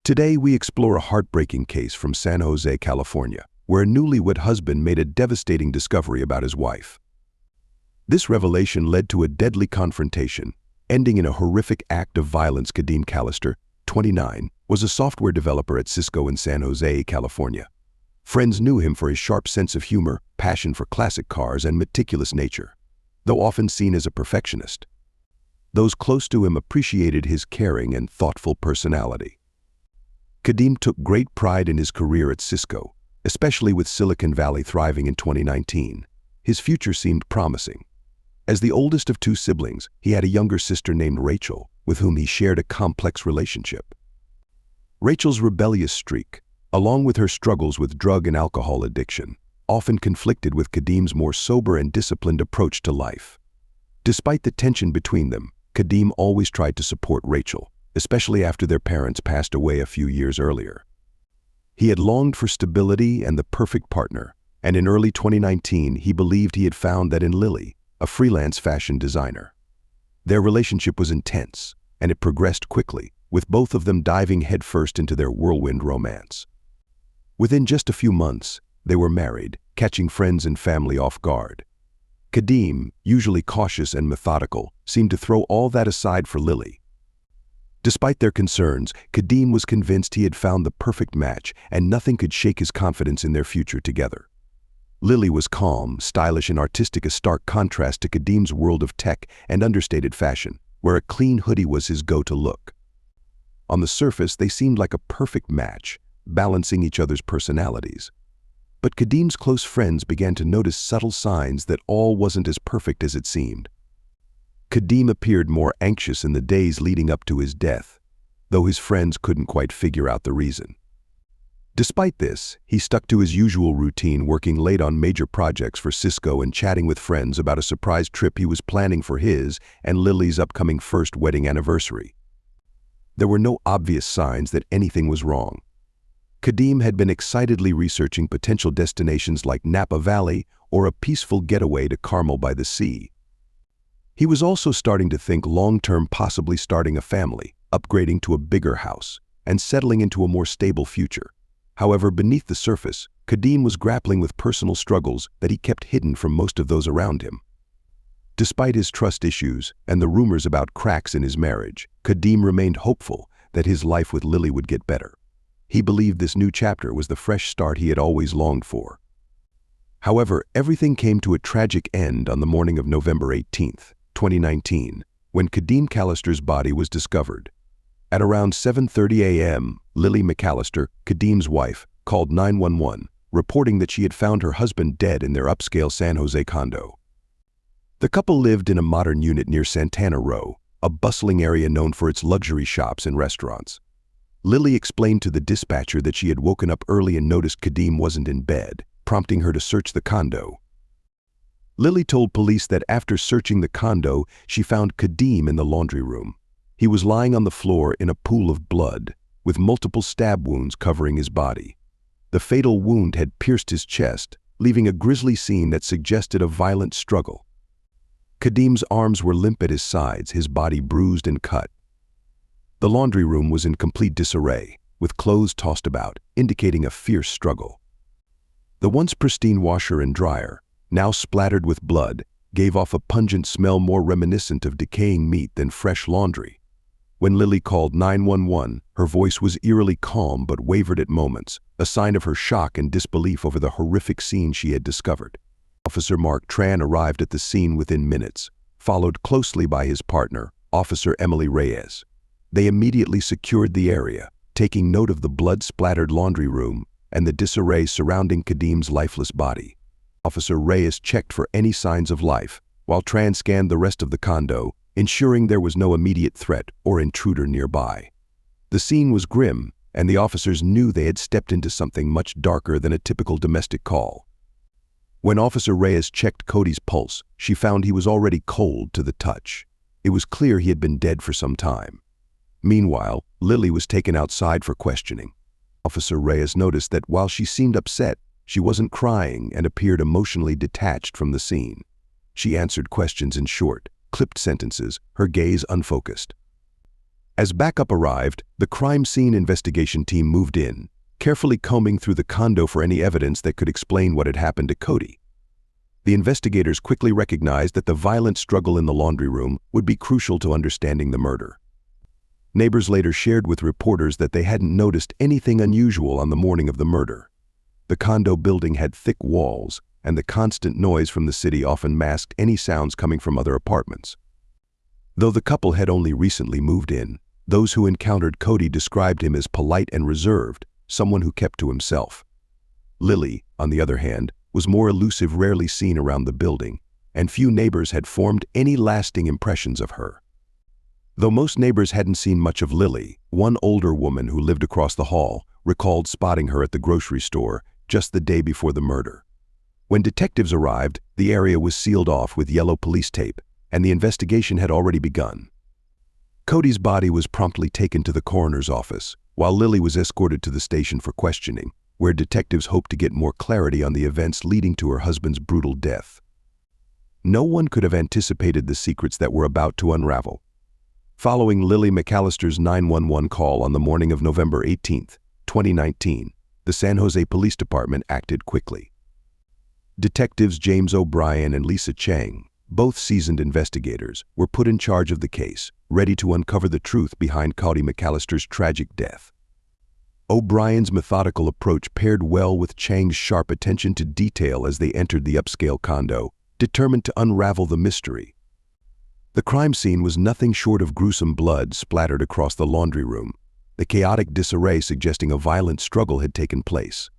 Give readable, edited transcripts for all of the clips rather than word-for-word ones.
Today, we explore a heartbreaking case from San Jose, California, where a newlywed husband made a devastating discovery about his wife. This revelation led to a deadly confrontation, ending in a horrific act of violence. Cody McAllister, 29, was a software developer at Cisco in San Jose, California. Friends knew him for his sharp sense of humor, passion for classic cars, and meticulous nature. Though often seen as a perfectionist, those close to him appreciated his caring and thoughtful personality. Cody took great pride in his career at Cisco, especially with Silicon Valley thriving in 2019. His future seemed promising. As the oldest of two siblings, he had a younger sister named Rachel, with whom he shared a complex relationship. Rachel's rebellious streak, along with her struggles with drug and alcohol addiction, often conflicted with Cody's more sober and disciplined approach to life. Despite the tension between them, Cody always tried to support Rachel, especially after their parents passed away a few years earlier. He had longed for stability and the perfect partner, and in early 2019 he believed he had found that in Lily, a freelance fashion designer. Their relationship was intense, and it progressed quickly, with both of them diving headfirst into their whirlwind romance. Within just a few months, they were married, catching friends and family off guard. Cody, usually cautious and methodical, seemed to throw all that aside for Lily. Despite their concerns, Cody was convinced he had found the perfect match, and nothing could shake his confidence in their future together. Lily was calm, stylish, and artistic, a stark contrast to Cody's world of tech and understated fashion, where a clean hoodie was his go-to look. On the surface, they seemed like a perfect match, balancing each other's personalities. But Cody's close friends began to notice subtle signs that all wasn't as perfect as it seemed. Cody appeared more anxious in the days leading up to his death, though his friends couldn't quite figure out the reason. Despite this, he stuck to his usual routine, working late on major projects for Cisco and chatting with friends about a surprise trip he was planning for his and Lily's upcoming first wedding anniversary. There were no obvious signs that anything was wrong. Cody had been excitedly researching potential destinations like Napa Valley or a peaceful getaway to Carmel by the sea. He was also starting to think long-term, possibly starting a family, upgrading to a bigger house, and settling into a more stable future. However, beneath the surface, Cody was grappling with personal struggles that he kept hidden from most of those around him. Despite his trust issues and the rumors about cracks in his marriage, Cody remained hopeful that his life with Lily would get better. He believed this new chapter was the fresh start he had always longed for. However, everything came to a tragic end on the morning of November 18, 2019, when Cody McAllister's body was discovered. At around 7:30 a.m., Lily McAllister, Cody's wife, called 911, reporting that she had found her husband dead in their upscale San Jose condo. The couple lived in a modern unit near Santana Row, a bustling area known for its luxury shops and restaurants. Lily explained to the dispatcher that she had woken up early and noticed Cody wasn't in bed, prompting her to search the condo. Lily told police that after searching the condo, she found Cody in the laundry room. He was lying on the floor in a pool of blood, with multiple stab wounds covering his body. The fatal wound had pierced his chest, leaving a grisly scene that suggested a violent struggle. Cody's arms were limp at his sides, his body bruised and cut. The laundry room was in complete disarray, with clothes tossed about, indicating a fierce struggle. The once pristine washer and dryer, now splattered with blood, gave off a pungent smell more reminiscent of decaying meat than fresh laundry. When Lily called 911, her voice was eerily calm but wavered at moments, a sign of her shock and disbelief over the horrific scene she had discovered. Officer Mark Tran arrived at the scene within minutes, followed closely by his partner, Officer Emily Reyes. They immediately secured the area, taking note of the blood-splattered laundry room and the disarray surrounding Cody's lifeless body. Officer Reyes checked for any signs of life, while Tran scanned the rest of the condo, ensuring there was no immediate threat or intruder nearby. The scene was grim, and the officers knew they had stepped into something much darker than a typical domestic call. When Officer Reyes checked Cody's pulse, she found he was already cold to the touch. It was clear he had been dead for some time. Meanwhile, Lily was taken outside for questioning. Officer Reyes noticed that while she seemed upset, she wasn't crying and appeared emotionally detached from the scene. She answered questions in short, clipped sentences, her gaze unfocused. As backup arrived, the crime scene investigation team moved in, carefully combing through the condo for any evidence that could explain what had happened to Cody. The investigators quickly recognized that the violent struggle in the laundry room would be crucial to understanding the murder. Neighbors later shared with reporters that they hadn't noticed anything unusual on the morning of the murder. The condo building had thick walls, and the constant noise from the city often masked any sounds coming from other apartments. Though the couple had only recently moved in, those who encountered Cody described him as polite and reserved, someone who kept to himself. Lily, on the other hand, was more elusive, rarely seen around the building, and few neighbors had formed any lasting impressions of her. Though most neighbors hadn't seen much of Lily, one older woman who lived across the hall recalled spotting her at the grocery store just the day before the murder. When detectives arrived, the area was sealed off with yellow police tape, and the investigation had already begun. Cody's body was promptly taken to the coroner's office, while Lily was escorted to the station for questioning, where detectives hoped to get more clarity on the events leading to her husband's brutal death. No one could have anticipated the secrets that were about to unravel. Following Lily McAllister's 911 call on the morning of November 18, 2019, the San Jose Police Department acted quickly. Detectives James O'Brien and Lisa Chang, both seasoned investigators, were put in charge of the case, ready to uncover the truth behind Cody McAllister's tragic death. O'Brien's methodical approach paired well with Chang's sharp attention to detail as they entered the upscale condo, determined to unravel the mystery. The crime scene was nothing short of gruesome blood splattered across the laundry room, the chaotic disarray suggesting a violent struggle had taken place.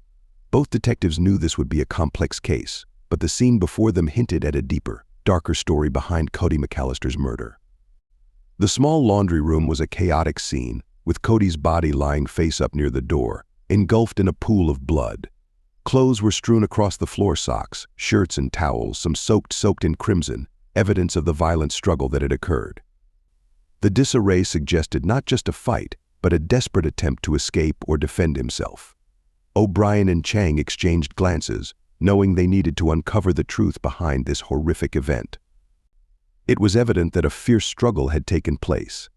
Both detectives knew this would be a complex case, but the scene before them hinted at a deeper, darker story behind Cody McAllister's murder. The small laundry room was a chaotic scene, with Cody's body lying face up near the door, engulfed in a pool of blood. Clothes were strewn across the floor, socks, shirts and towels, some soaked in crimson, evidence of the violent struggle that had occurred. The disarray suggested not just a fight, but a desperate attempt to escape or defend himself. O'Brien and Chang exchanged glances, knowing they needed to uncover the truth behind this horrific event. It was evident that a fierce struggle had taken place.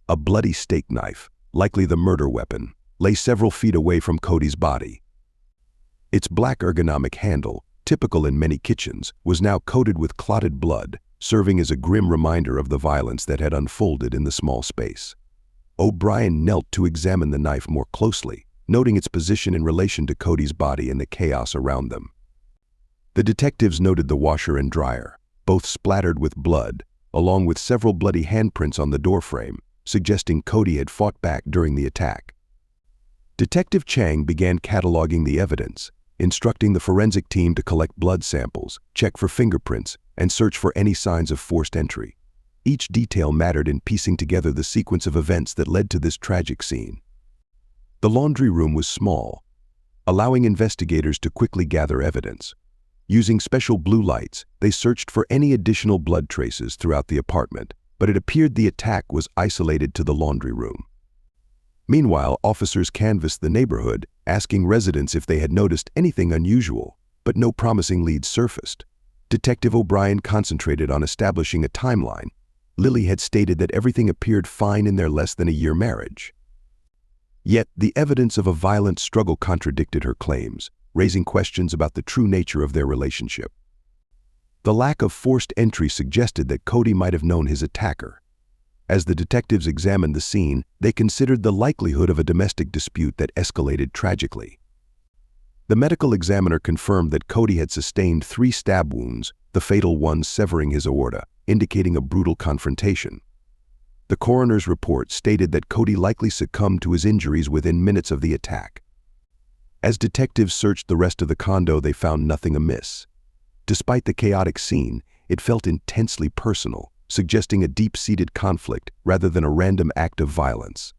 A bloody steak knife, likely the murder weapon, lay several feet away from Cody's body. Its black ergonomic handle, typical in many kitchens, was now coated with clotted blood, serving as a grim reminder of the violence that had unfolded in the small space. O'Brien knelt to examine the knife more closely, noting its position in relation to Cody's body and the chaos around them. The detectives noted the washer and dryer, both splattered with blood, along with several bloody handprints on the doorframe, suggesting Cody had fought back during the attack. Detective Chang began cataloging the evidence, instructing the forensic team to collect blood samples, check for fingerprints, and search for any signs of forced entry. Each detail mattered in piecing together the sequence of events that led to this tragic scene. The laundry room was small, allowing investigators to quickly gather evidence. Using special blue lights, they searched for any additional blood traces throughout the apartment, but it appeared the attack was isolated to the laundry room. Meanwhile, officers canvassed the neighborhood, asking residents if they had noticed anything unusual, but no promising leads surfaced. Detective O'Brien concentrated on establishing a timeline. Lily had stated that everything appeared fine in their less-than-a-year marriage. Yet, the evidence of a violent struggle contradicted her claims, raising questions about the true nature of their relationship. The lack of forced entry suggested that Cody might have known his attacker. As the detectives examined the scene, they considered the likelihood of a domestic dispute that escalated tragically. The medical examiner confirmed that Cody had sustained 3 stab wounds, the fatal one severing his aorta, indicating a brutal confrontation. The coroner's report stated that Cody likely succumbed to his injuries within minutes of the attack. As detectives searched the rest of the condo, they found nothing amiss. Despite the chaotic scene, it felt intensely personal, suggesting a deep-seated conflict rather than a random act of violence.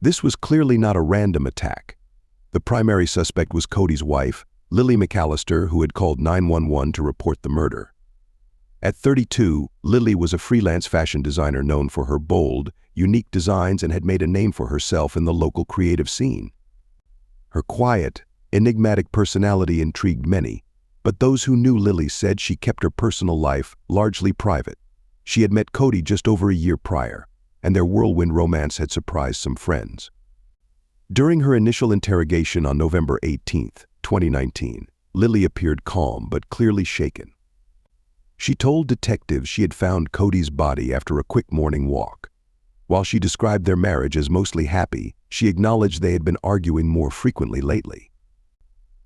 This was clearly not a random attack. The primary suspect was Cody's wife, Lily McAllister, who had called 911 to report the murder. At 32, Lily was a freelance fashion designer known for her bold, unique designs and had made a name for herself in the local creative scene. Her quiet, enigmatic personality intrigued many, but those who knew Lily said she kept her personal life largely private. She had met Cody just over a year prior, and their whirlwind romance had surprised some friends. During her initial interrogation on November 18, 2019, Lily appeared calm but clearly shaken. She told detectives she had found Cody's body after a quick morning walk. While she described their marriage as mostly happy, she acknowledged they had been arguing more frequently lately.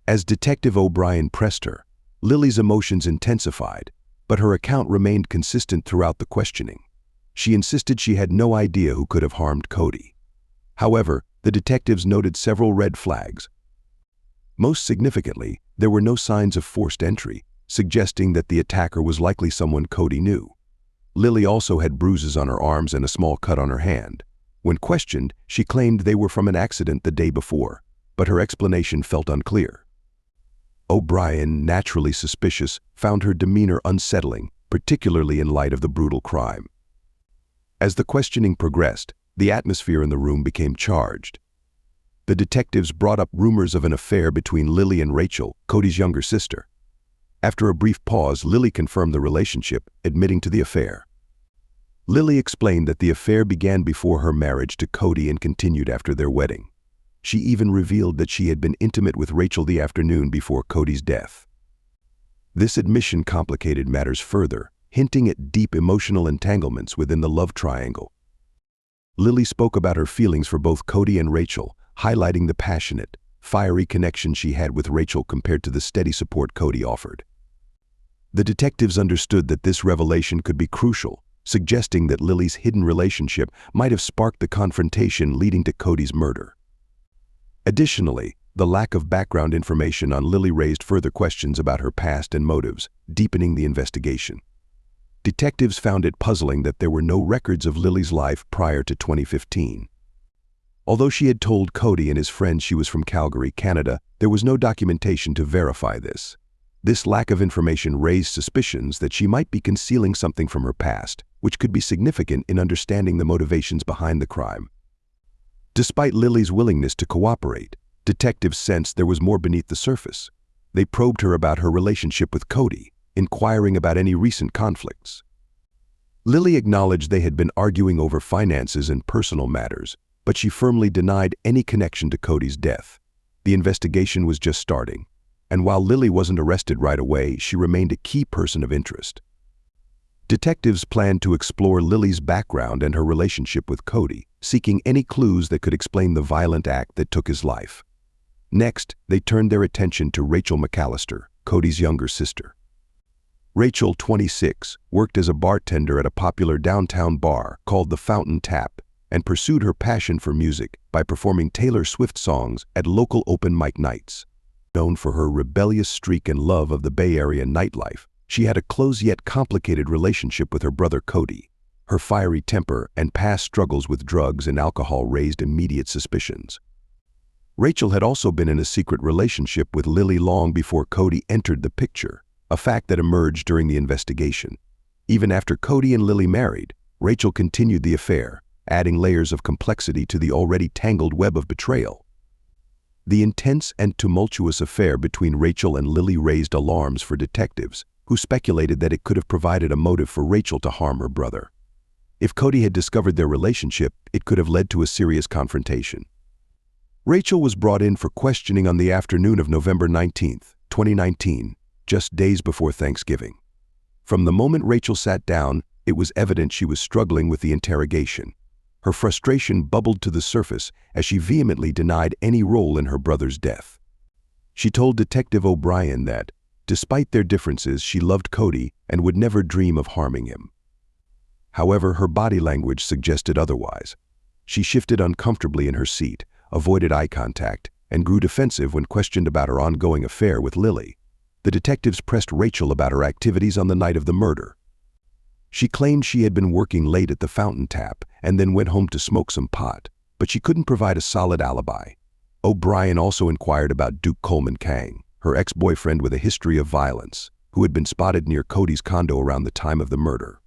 As Detective O'Brien pressed her, Lily's emotions intensified, but her account remained consistent throughout the questioning. She insisted she had no idea who could have harmed Cody. However, the detectives noted several red flags. Most significantly, there were no signs of forced entry, suggesting that the attacker was likely someone Cody knew. Lily also had bruises on her arms and a small cut on her hand. When questioned, she claimed they were from an accident the day before, but her explanation felt unclear. O'Brien, naturally suspicious, found her demeanor unsettling, particularly in light of the brutal crime. As the questioning progressed, the atmosphere in the room became charged. The detectives brought up rumors of an affair between Lily and Rachel, Cody's younger sister. After a brief pause, Lily confirmed the relationship, admitting to the affair. Lily explained that the affair began before her marriage to Cody and continued after their wedding. She even revealed that she had been intimate with Rachel the afternoon before Cody's death. This admission complicated matters further, hinting at deep emotional entanglements within the love triangle. Lily spoke about her feelings for both Cody and Rachel, highlighting the passionate, fiery connection she had with Rachel compared to the steady support Cody offered. The detectives understood that this revelation could be crucial, suggesting that Lily's hidden relationship might have sparked the confrontation leading to Cody's murder. Additionally, the lack of background information on Lily raised further questions about her past and motives, deepening the investigation. Detectives found it puzzling that there were no records of Lily's life prior to 2015. Although she had told Cody and his friends she was from Calgary, Canada, there was no documentation to verify this. This lack of information raised suspicions that she might be concealing something from her past, which could be significant in understanding the motivations behind the crime. Despite Lily's willingness to cooperate, detectives sensed there was more beneath the surface. They probed her about her relationship with Cody, inquiring about any recent conflicts. Lily acknowledged they had been arguing over finances and personal matters, but she firmly denied any connection to Cody's death. The investigation was just starting, and while Lily wasn't arrested right away, she remained a key person of interest. Detectives planned to explore Lily's background and her relationship with Cody, seeking any clues that could explain the violent act that took his life. Next, they turned their attention to Rachel McAllister, Cody's younger sister. Rachel, 26, worked as a bartender at a popular downtown bar called the Fountain Tap and pursued her passion for music by performing Taylor Swift songs at local open mic nights. Known for her rebellious streak and love of the Bay Area nightlife, she had a close yet complicated relationship with her brother Cody. Her fiery temper and past struggles with drugs and alcohol raised immediate suspicions. Rachel had also been in a secret relationship with Lily long before Cody entered the picture, a fact that emerged during the investigation. Even after Cody and Lily married, Rachel continued the affair, adding layers of complexity to the already tangled web of betrayal. The intense and tumultuous affair between Rachel and Lily raised alarms for detectives, who speculated that it could have provided a motive for Rachel to harm her brother. If Cody had discovered their relationship, it could have led to a serious confrontation. Rachel was brought in for questioning on the afternoon of November 19, 2019, just days before Thanksgiving. From the moment Rachel sat down, it was evident she was struggling with the interrogation. Her frustration bubbled to the surface as she vehemently denied any role in her brother's death. She told Detective O'Brien that, despite their differences, she loved Cody and would never dream of harming him. However, her body language suggested otherwise. She shifted uncomfortably in her seat, avoided eye contact, and grew defensive when questioned about her ongoing affair with Lily. The detectives pressed Rachel about her activities on the night of the murder. She claimed she had been working late at the Fountain Tap and then went home to smoke some pot, but she couldn't provide a solid alibi. O'Brien also inquired about Duke Coleman Kang, her ex-boyfriend with a history of violence, who had been spotted near Cody's condo around the time of the murder.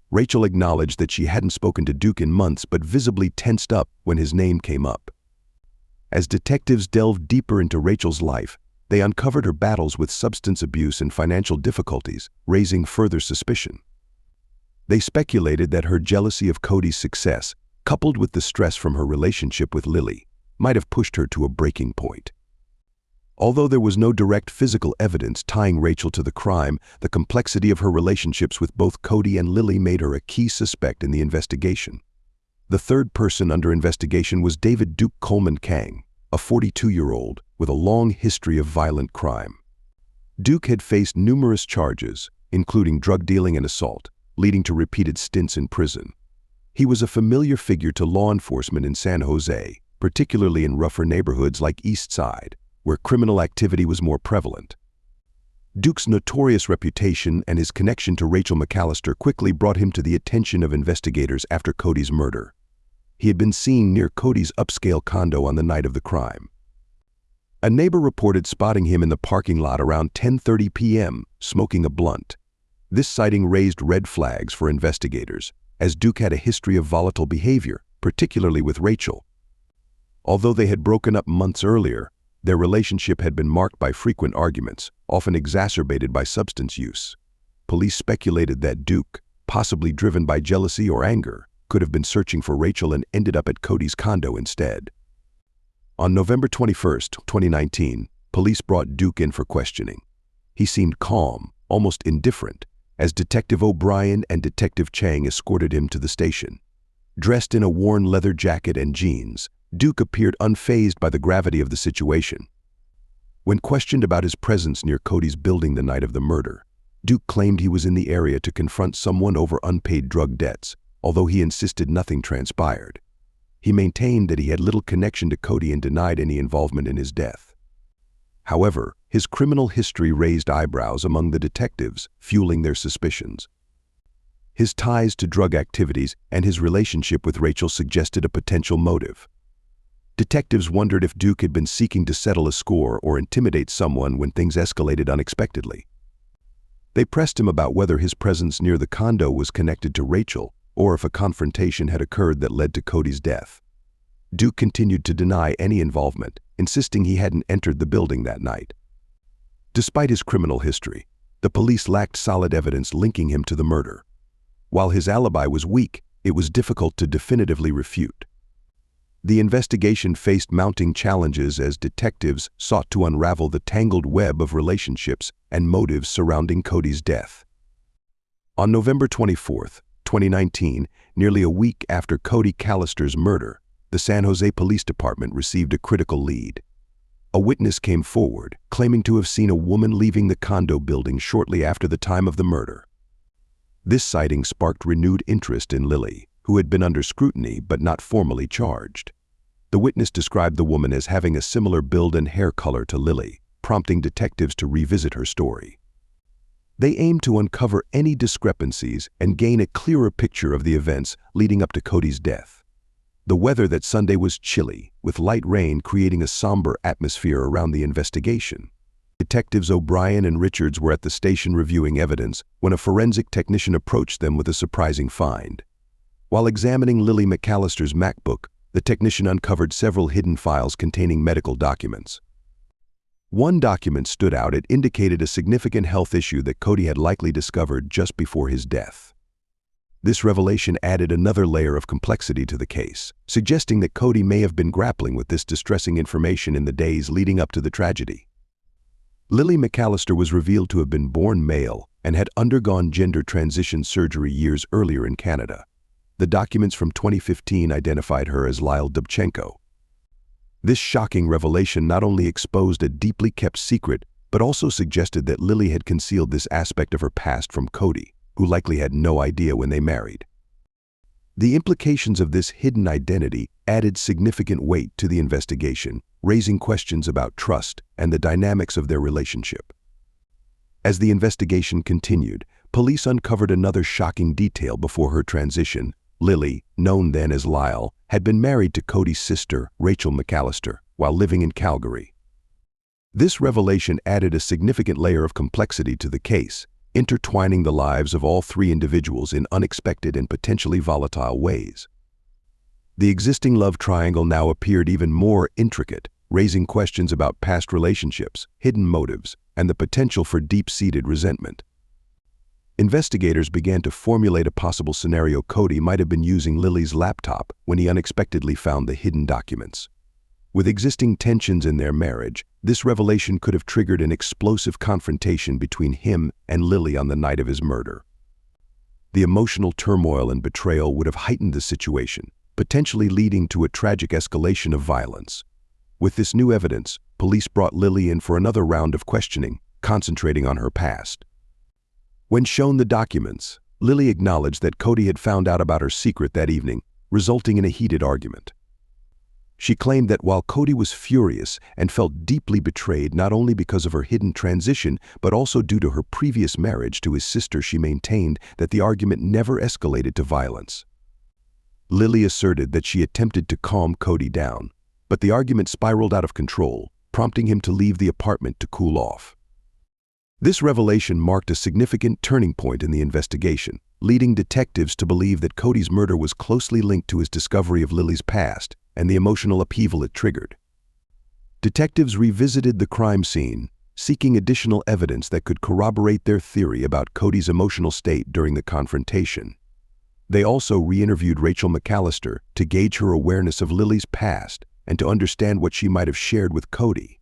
Rachel acknowledged that she hadn't spoken to Duke in months but visibly tensed up when his name came up. As detectives delved deeper into Rachel's life, they uncovered her battles with substance abuse and financial difficulties, raising further suspicion. They speculated that her jealousy of Cody's success, coupled with the stress from her relationship with Lily, might have pushed her to a breaking point. Although there was no direct physical evidence tying Rachel to the crime, the complexity of her relationships with both Cody and Lily made her a key suspect in the investigation. The third person under investigation was David Duke Coleman Kang, a 42-year-old with a long history of violent crime. Duke had faced numerous charges, including drug dealing and assault, leading to repeated stints in prison. He was a familiar figure to law enforcement in San Jose, particularly in rougher neighborhoods like East Side, where criminal activity was more prevalent. Duke's notorious reputation and his connection to Rachel McAllister quickly brought him to the attention of investigators after Cody's murder. He had been seen near Cody's upscale condo on the night of the crime. A neighbor reported spotting him in the parking lot around 10:30 p.m., smoking a blunt. This sighting raised red flags for investigators, as Duke had a history of volatile behavior, particularly with Rachel. Although they had broken up months earlier, their relationship had been marked by frequent arguments, often exacerbated by substance use. Police speculated that Duke, possibly driven by jealousy or anger, could have been searching for Rachel and ended up at Cody's condo instead. On November 21, 2019, police brought Duke in for questioning. He seemed calm, almost indifferent, as Detective O'Brien and Detective Chang escorted him to the station. Dressed in a worn leather jacket and jeans, Duke appeared unfazed by the gravity of the situation. When questioned about his presence near Cody's building the night of the murder, Duke claimed he was in the area to confront someone over unpaid drug debts, although he insisted nothing transpired. He maintained that he had little connection to Cody and denied any involvement in his death. However, his criminal history raised eyebrows among the detectives, fueling their suspicions. His ties to drug activities and his relationship with Rachel suggested a potential motive. Detectives wondered if Duke had been seeking to settle a score or intimidate someone when things escalated unexpectedly. They pressed him about whether his presence near the condo was connected to Rachel or if a confrontation had occurred that led to Cody's death. Duke continued to deny any involvement, insisting he hadn't entered the building that night. Despite his criminal history, the police lacked solid evidence linking him to the murder. While his alibi was weak, it was difficult to definitively refute. The investigation faced mounting challenges as detectives sought to unravel the tangled web of relationships and motives surrounding Cody's death. On November 24, 2019, nearly a week after Cody McAllister's murder, the San Jose Police Department received a critical lead. A witness came forward, claiming to have seen a woman leaving the condo building shortly after the time of the murder. This sighting sparked renewed interest in Lily, who had been under scrutiny but not formally charged. The witness described the woman as having a similar build and hair color to Lily, prompting detectives to revisit her story. They aimed to uncover any discrepancies and gain a clearer picture of the events leading up to Cody's death. The weather that Sunday was chilly, with light rain creating a somber atmosphere around the investigation. Detectives O'Brien and Richards were at the station reviewing evidence when a forensic technician approached them with a surprising find. While examining Lily McAllister's MacBook, the technician uncovered several hidden files containing medical documents. One document stood out. It indicated a significant health issue that Cody had likely discovered just before his death. This revelation added another layer of complexity to the case, suggesting that Cody may have been grappling with this distressing information in the days leading up to the tragedy. Lily McAllister was revealed to have been born male and had undergone gender transition surgery years earlier in Canada. The documents from 2015 identified her as Lyle Dubchenko. This shocking revelation not only exposed a deeply kept secret, but also suggested that Lily had concealed this aspect of her past from Cody, who likely had no idea when they married. The implications of this hidden identity added significant weight to the investigation, raising questions about trust and the dynamics of their relationship. As the investigation continued, police uncovered another shocking detail before her transition. Lily, known then as Lyle, had been married to Cody's sister, Rachel McAllister, while living in Calgary. This revelation added a significant layer of complexity to the case, intertwining the lives of all three individuals in unexpected and potentially volatile ways. The existing love triangle now appeared even more intricate, raising questions about past relationships, hidden motives, and the potential for deep-seated resentment. Investigators began to formulate a possible scenario. Cody might have been using Lily's laptop when he unexpectedly found the hidden documents. With existing tensions in their marriage, this revelation could have triggered an explosive confrontation between him and Lily on the night of his murder. The emotional turmoil and betrayal would have heightened the situation, potentially leading to a tragic escalation of violence. With this new evidence, police brought Lily in for another round of questioning, concentrating on her past. When shown the documents, Lily acknowledged that Cody had found out about her secret that evening, resulting in a heated argument. She claimed that while Cody was furious and felt deeply betrayed not only because of her hidden transition but also due to her previous marriage to his sister, she maintained that the argument never escalated to violence. Lily asserted that she attempted to calm Cody down, but the argument spiraled out of control, prompting him to leave the apartment to cool off. This revelation marked a significant turning point in the investigation, leading detectives to believe that Cody's murder was closely linked to his discovery of Lily's past and the emotional upheaval it triggered. Detectives revisited the crime scene, seeking additional evidence that could corroborate their theory about Cody's emotional state during the confrontation. They also re-interviewed Rachel McAllister to gauge her awareness of Lily's past and to understand what she might have shared with Cody.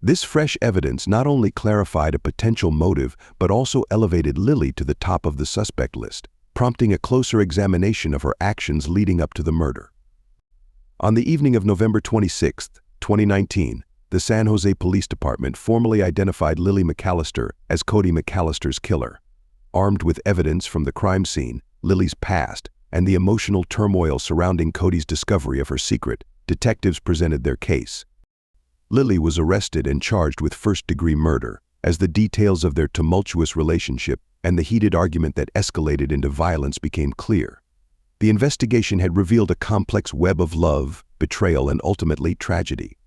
This fresh evidence not only clarified a potential motive but also elevated Lily to the top of the suspect list, prompting a closer examination of her actions leading up to the murder. On the evening of November 26, 2019, the San Jose Police Department formally identified Lily McAllister as Cody McAllister's killer. Armed with evidence from the crime scene, Lily's past, and the emotional turmoil surrounding Cody's discovery of her secret, detectives presented their case. Lily was arrested and charged with first-degree murder, as the details of their tumultuous relationship and the heated argument that escalated into violence became clear. The investigation had revealed a complex web of love, betrayal, and ultimately tragedy.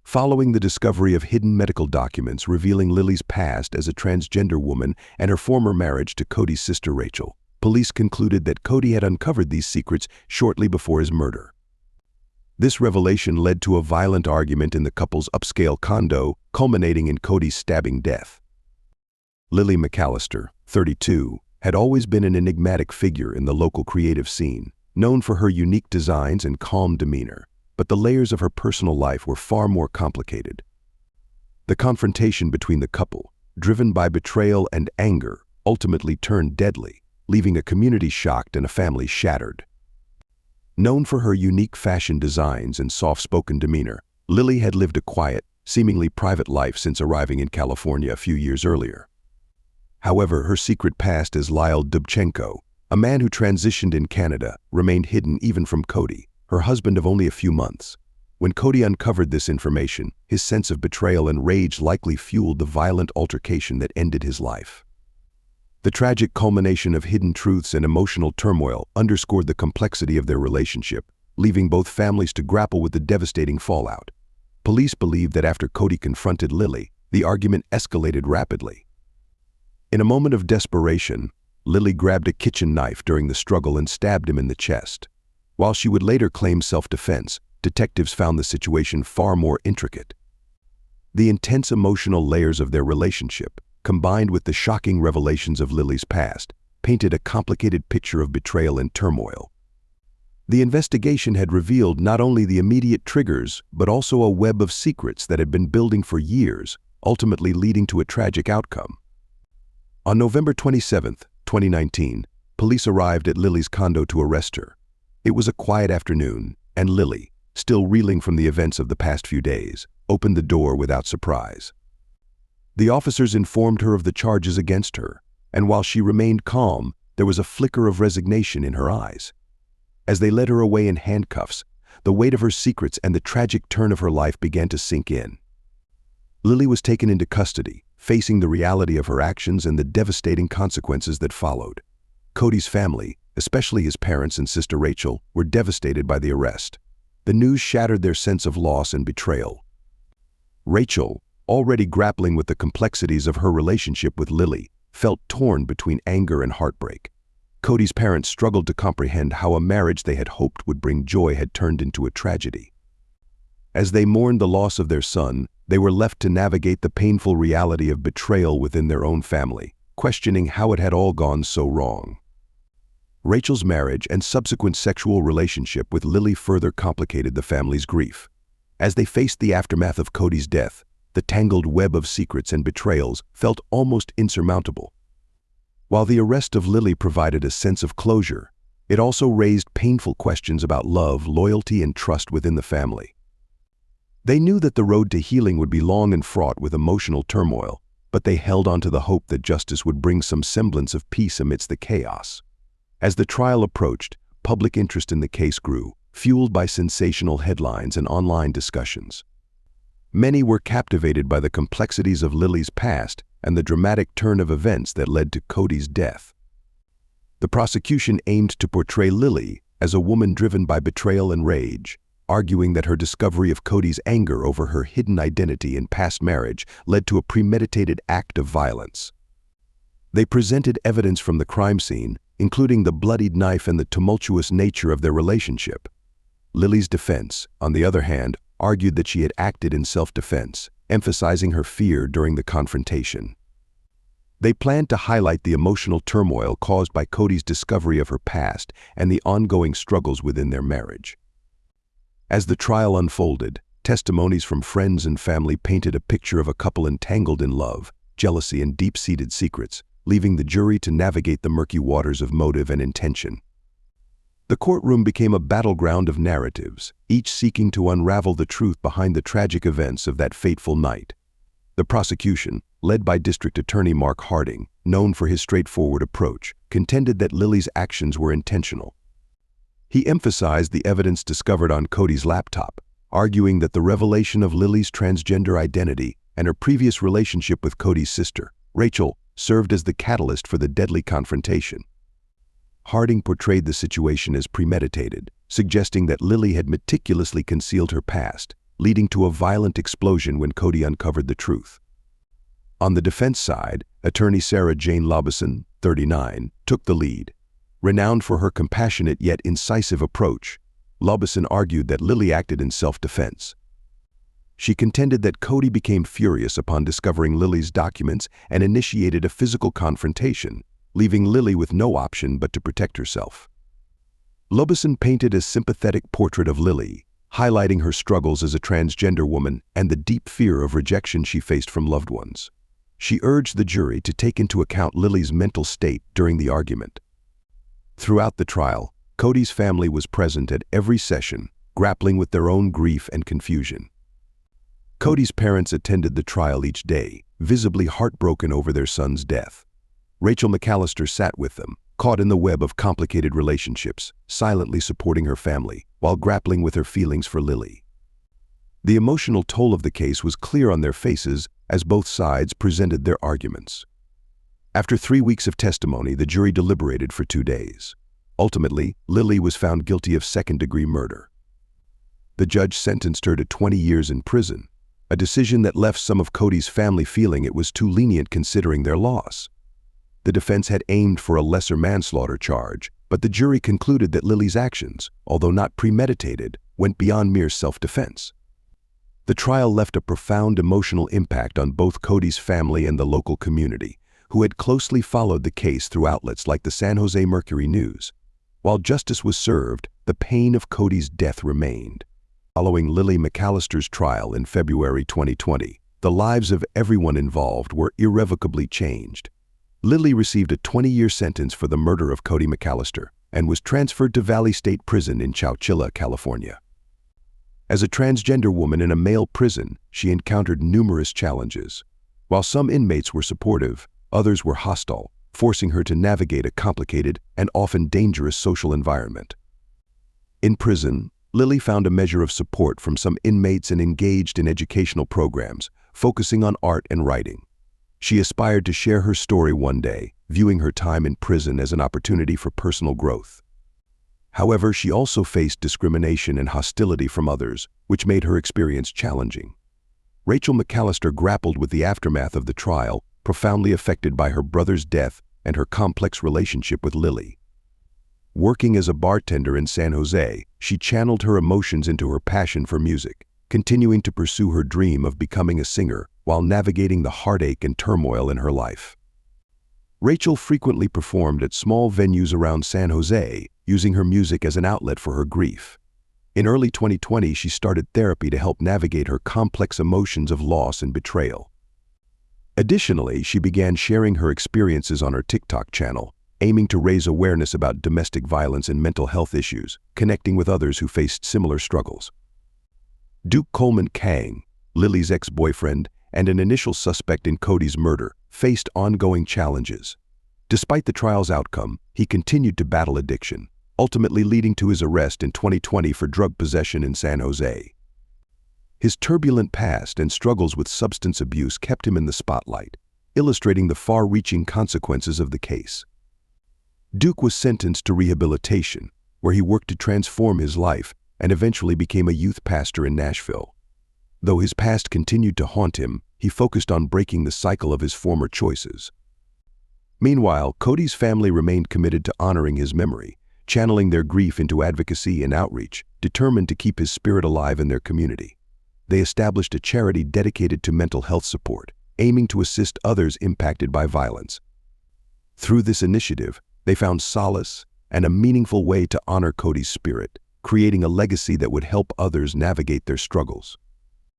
Following the discovery of hidden medical documents revealing Lily's past as a transgender woman and her former marriage to Cody's sister Rachel, police concluded that Cody had uncovered these secrets shortly before his murder. This revelation led to a violent argument in the couple's upscale condo, culminating in Cody's stabbing death. Lily McAllister, 32, had always been an enigmatic figure in the local creative scene, known for her unique designs and calm demeanor, but the layers of her personal life were far more complicated. The confrontation between the couple, driven by betrayal and anger, ultimately turned deadly, leaving a community shocked and a family shattered. Known for her unique fashion designs and soft-spoken demeanor, Lily had lived a quiet, seemingly private life since arriving in California a few years earlier. However, her secret past as Lyle Dubchenko, a man who transitioned in Canada, remained hidden even from Cody, her husband of only a few months. When Cody uncovered this information, his sense of betrayal and rage likely fueled the violent altercation that ended his life. The tragic culmination of hidden truths and emotional turmoil underscored the complexity of their relationship, leaving both families to grapple with the devastating fallout. Police believe that after Cody confronted Lily, the argument escalated rapidly. In a moment of desperation, Lily grabbed a kitchen knife during the struggle and stabbed him in the chest. While she would later claim self-defense, detectives found the situation far more intricate. The intense emotional layers of their relationship, combined with the shocking revelations of Lily's past, painted a complicated picture of betrayal and turmoil. The investigation had revealed not only the immediate triggers, but also a web of secrets that had been building for years, ultimately leading to a tragic outcome. On November 27, 2019, police arrived at Lily's condo to arrest her. It was a quiet afternoon, and Lily, still reeling from the events of the past few days, opened the door without surprise. The officers informed her of the charges against her, and while she remained calm, there was a flicker of resignation in her eyes. As they led her away in handcuffs, the weight of her secrets and the tragic turn of her life began to sink in. Lily was taken into custody, facing the reality of her actions and the devastating consequences that followed. Cody's family, especially his parents and sister Rachel, were devastated by the arrest. The news shattered their sense of loss and betrayal. Rachel, already grappling with the complexities of her relationship with Lily, felt torn between anger and heartbreak. Cody's parents struggled to comprehend how a marriage they had hoped would bring joy had turned into a tragedy. As they mourned the loss of their son, they were left to navigate the painful reality of betrayal within their own family, questioning how it had all gone so wrong. Rachel's marriage and subsequent sexual relationship with Lily further complicated the family's grief. As they faced the aftermath of Cody's death, the tangled web of secrets and betrayals felt almost insurmountable. While the arrest of Lily provided a sense of closure, it also raised painful questions about love, loyalty, and trust within the family. They knew that the road to healing would be long and fraught with emotional turmoil, but they held on to the hope that justice would bring some semblance of peace amidst the chaos. As the trial approached, public interest in the case grew, fueled by sensational headlines and online discussions. Many were captivated by the complexities of Lily's past and the dramatic turn of events that led to Cody's death. The prosecution aimed to portray Lily as a woman driven by betrayal and rage, arguing that her discovery of Cody's anger over her hidden identity and past marriage led to a premeditated act of violence. They presented evidence from the crime scene, including the bloodied knife and the tumultuous nature of their relationship. Lily's defense, on the other hand, argued that she had acted in self-defense, emphasizing her fear during the confrontation. They planned to highlight the emotional turmoil caused by Cody's discovery of her past and the ongoing struggles within their marriage. As the trial unfolded, testimonies from friends and family painted a picture of a couple entangled in love, jealousy, and deep-seated secrets, leaving the jury to navigate the murky waters of motive and intention. The courtroom became a battleground of narratives, each seeking to unravel the truth behind the tragic events of that fateful night. The prosecution, led by District Attorney Mark Harding, known for his straightforward approach, contended that Lily's actions were intentional. He emphasized the evidence discovered on Cody's laptop, arguing that the revelation of Lily's transgender identity and her previous relationship with Cody's sister, Rachel, served as the catalyst for the deadly confrontation. Harding portrayed the situation as premeditated, suggesting that Lily had meticulously concealed her past, leading to a violent explosion when Cody uncovered the truth. On the defense side, attorney Sarah Jane Lobison, 39, took the lead. Renowned for her compassionate yet incisive approach, Lobison argued that Lily acted in self-defense. She contended that Cody became furious upon discovering Lily's documents and initiated a physical confrontation, leaving Lily with no option but to protect herself. Lobison painted a sympathetic portrait of Lily, highlighting her struggles as a transgender woman and the deep fear of rejection she faced from loved ones. She urged the jury to take into account Lily's mental state during the argument. Throughout the trial, Cody's family was present at every session, grappling with their own grief and confusion. Cody's parents attended the trial each day, visibly heartbroken over their son's death. Rachel McAllister sat with them, caught in the web of complicated relationships, silently supporting her family while grappling with her feelings for Lily. The emotional toll of the case was clear on their faces as both sides presented their arguments. After 3 weeks of testimony, the jury deliberated for 2 days. Ultimately, Lily was found guilty of second-degree murder. The judge sentenced her to 20 years in prison, a decision that left some of Cody's family feeling it was too lenient considering their loss. The defense had aimed for a lesser manslaughter charge, but the jury concluded that Lily's actions, although not premeditated, went beyond mere self-defense. The trial left a profound emotional impact on both Cody's family and the local community, who had closely followed the case through outlets like the San Jose Mercury News. While justice was served, the pain of Cody's death remained. Following Lily McAllister's trial in February 2020, the lives of everyone involved were irrevocably changed. Lily received a 20-year sentence for the murder of Cody McAllister and was transferred to Valley State Prison in Chowchilla, California. As a transgender woman in a male prison, she encountered numerous challenges. While some inmates were supportive, others were hostile, forcing her to navigate a complicated and often dangerous social environment. In prison, Lily found a measure of support from some inmates and engaged in educational programs, focusing on art and writing. She aspired to share her story one day, viewing her time in prison as an opportunity for personal growth. However, she also faced discrimination and hostility from others, which made her experience challenging. Rachel McAllister grappled with the aftermath of the trial, profoundly affected by her brother's death and her complex relationship with Lily. Working as a bartender in San Jose, she channeled her emotions into her passion for music, continuing to pursue her dream of becoming a singer while navigating the heartache and turmoil in her life. Rachel frequently performed at small venues around San Jose, using her music as an outlet for her grief. In early 2020, she started therapy to help navigate her complex emotions of loss and betrayal. Additionally, she began sharing her experiences on her TikTok channel, aiming to raise awareness about domestic violence and mental health issues, connecting with others who faced similar struggles. Duke Coleman Kang, Lily's ex-boyfriend and an initial suspect in Cody's murder, faced ongoing challenges. Despite the trial's outcome, he continued to battle addiction, ultimately leading to his arrest in 2020 for drug possession in San Jose. His turbulent past and struggles with substance abuse kept him in the spotlight, illustrating the far-reaching consequences of the case. Duke was sentenced to rehabilitation, where he worked to transform his life and eventually became a youth pastor in Nashville. Though his past continued to haunt him, he focused on breaking the cycle of his former choices. Meanwhile, Cody's family remained committed to honoring his memory, channeling their grief into advocacy and outreach, determined to keep his spirit alive in their community. They established a charity dedicated to mental health support, aiming to assist others impacted by violence. Through this initiative, they found solace and a meaningful way to honor Cody's spirit, creating a legacy that would help others navigate their struggles.